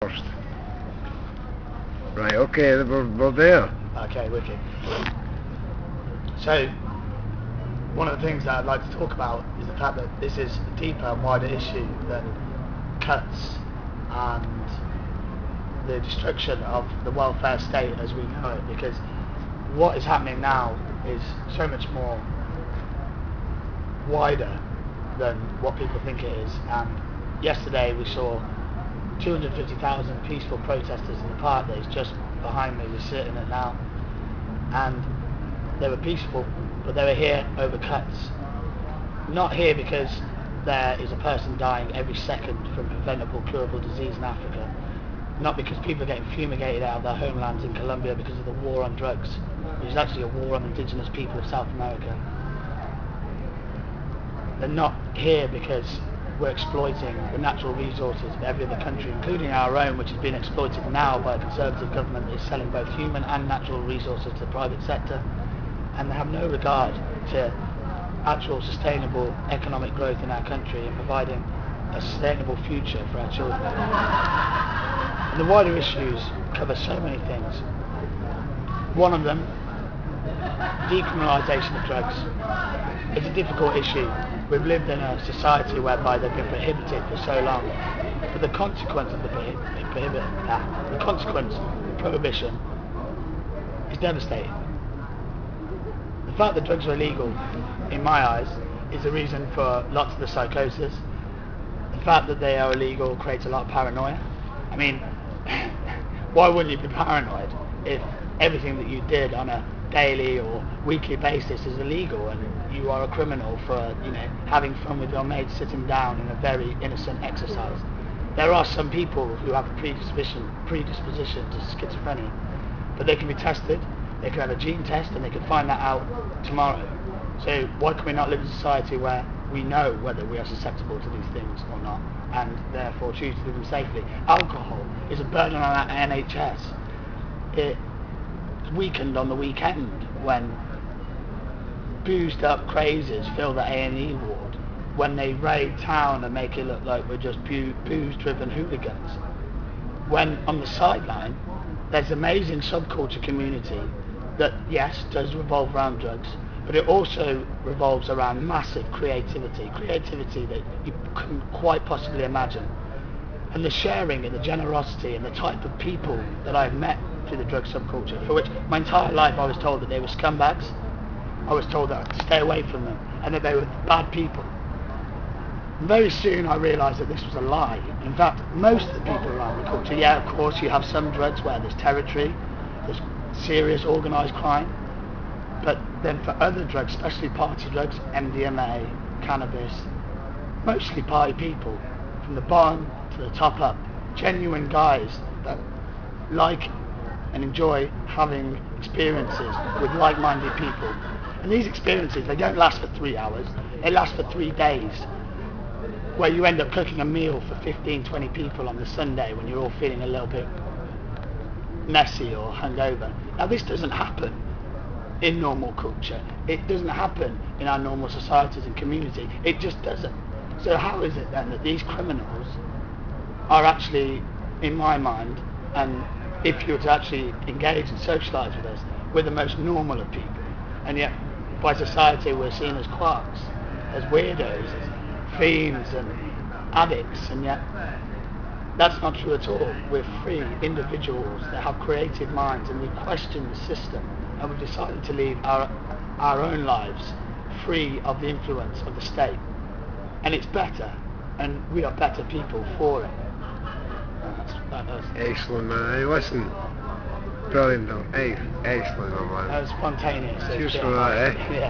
First. Right, okay, we're there. Okay, wicked. So, one of the things that I'd like to talk about is the fact that this is a deeper and wider issue than cuts and the destruction of the welfare state as we know it, because what is happening now is so much more wider than what people think it is. And yesterday we saw 250,000 peaceful protesters in the park that is just behind me. We're sitting at now, and they were peaceful, but they were here over cuts. Not here because there is a person dying every second from preventable, curable disease in Africa. Not because people are getting fumigated out of their homelands in Colombia because of the war on drugs, which is actually a war on indigenous people of South America. They're not here because we're exploiting the natural resources of every other country, including our own, which is being exploited now by a conservative government that is selling both human and natural resources to the private sector, and they have no regard to actual sustainable economic growth in our country and providing a sustainable future for our children. And the wider issues cover so many things. One of them, decriminalisation of drugs. It's a difficult issue. We've lived in a society whereby they've been prohibited for so long, but the consequence of the prohibition is devastating. The fact that drugs are illegal, in my eyes, is the reason for lots of the psychosis. The fact that they are illegal creates a lot of paranoia. I mean, why wouldn't you be paranoid if everything that you did on a daily or weekly basis is illegal and you are a criminal for, having fun with your mates sitting down in a very innocent exercise? There are some people who have a predisposition to schizophrenia, but they can be tested, they can have a gene test and they can find that out tomorrow. So why can we not live in a society where we know whether we are susceptible to these things or not, and therefore choose to do them safely? Alcohol is a burden on our NHS. It weakened on the weekend when boozed up crazies fill the A&E ward, when they raid town and make it look like we're just booze driven hooligans, when on the sideline there's amazing subculture community that yes does revolve around drugs, but it also revolves around massive creativity that you couldn't quite possibly imagine. And the sharing and the generosity and the type of people that I've met through the drug subculture, for which my entire life I was told that they were scumbags. I was told that I had to stay away from them and that they were bad people. And very soon I realised that this was a lie. In fact, most of the people around the culture, yeah, of course you have some drugs where there's territory, there's serious organised crime, but then for other drugs, especially party drugs, MDMA, cannabis, mostly party people, from the bottom to the top up, genuine guys that like and enjoy having experiences with like-minded people. And these experiences, they don't last for 3 hours, they last for 3 days, where you end up cooking a meal for 15, 20 people on the Sunday when you're all feeling a little bit messy or hungover. Now this doesn't happen in normal culture. It doesn't happen in our normal societies and community. It just doesn't. So how is it then that these criminals are actually, in my mind, and if you were to actually engage and socialise with us, we're the most normal of people, and yet by society we're seen as quarks, as weirdos, as fiends and addicts, and yet that's not true at all. We're free individuals that have creative minds, and we question the system, and we've decided to leave our own lives free of the influence of the state, and it's better, and we are better people for it. Excellent, man. Hey, listen, brilliant though. Hey, excellent, man. That was spontaneous. Cheers for that, eh? Yeah.